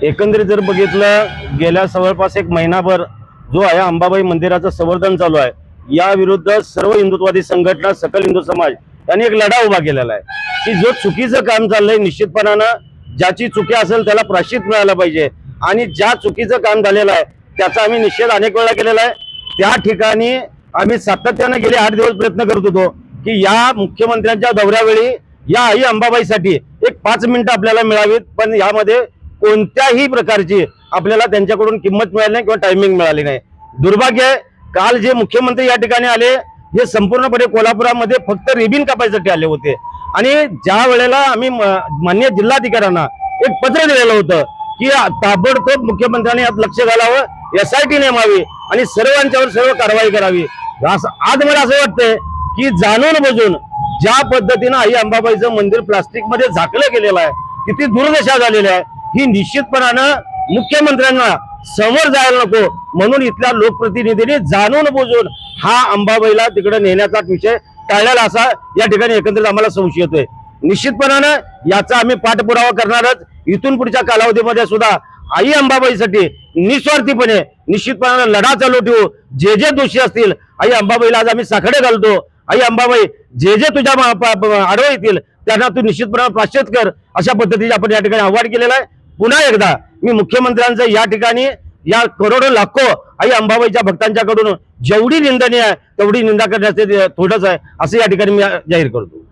एकंदरीत जर बघितलं गेल्या जवळपास एक महिनाभर जो आहे अंबाबाई मंदिराचं संवर्धन चालू आहे, या विरुद्ध सर्व हिंदुत्ववादी संघटना, सकल हिंदू समाज यांनी एक लढा उभा केलेला आहे की जो चुकीचं काम चाललंय, निश्चितपणानं ज्याची चुकी असेल त्याला प्रायश्चित मिळालं पाहिजे आणि ज्या चुकीचं काम झालेलं आहे त्याचा आम्ही निषेध अनेक वेळा केलेला आहे। त्या ठिकाणी आम्ही सातत्याने गेले 8 दिवस प्रयत्न करत होतो की या मुख्यमंत्र्यांच्या दौऱ्यावेळी या आई अंबाबाईसाठी एक 5 मिनिटं आपल्याला मिळावीत, पण यामध्ये कोणत्याही प्रकारची आपल्याला त्यांच्याकडून किंमत मिळाली नाही किंवा टायमिंग मिळाली नाही। दुर्भाग्य आहे, काल जे मुख्यमंत्री या ठिकाणी आले हे संपूर्णपणे कोल्हापुरामध्ये फक्त रिबीन कापायसाठी आले होते आणि ज्या वेळेला आम्ही माननीय जिल्हाधिकाऱ्यांना एक पत्र दिलेलं होतं की ताबडतोब मुख्यमंत्र्यांनी यात लक्ष घालावं, SIT नेमावी आणि सर्वांच्यावर सर्व कारवाई करावी। आज मला असं वाटतंय की जाणून बुजून ज्या पद्धतीनं आई अंबाबाईचं मंदिर प्लास्टिक मध्ये झाकलं गेलेलं आहे, किती दुर्दशा झालेली आहे, ही निश्चितपणानं मुख्यमंत्र्यांना समोर जायला नको म्हणून इथल्या लोकप्रतिनिधींनी जाणून बुजून हा अंबाबाईला तिकडे नेण्याचा विषय टाळलेला असा या ठिकाणी एकंदरीत आम्हाला संशय येतोय। निश्चितपणानं याचा आम्ही पाठपुरावा करणारच। इथून पुढच्या कालावधीमध्ये सुद्धा आई अंबाबाईसाठी निस्वार्थीपणे निश्चितपणानं लढा चालू ठेवू। जे जे दोषी असतील आई अंबाबाईला आज आम्ही साकडे घालतो। आई अंबाबाई जे जे तुझ्या आडवे येतील त्यांना तू निश्चितपणे प्रायश्चित कर, अशा पद्धतीने आपण या ठिकाणी आव्हान केलेलं आहे। पुन्हा एकदा मी मुख्यमंत्र्यांचं या ठिकाणी या करोडो लाखो आई अंबाबाईच्या भक्तांच्याकडून जेवढी निंदनीय आहे तेवढी निंदा करण्याचे थोडंच आहे असं या ठिकाणी मी जाहीर करतो।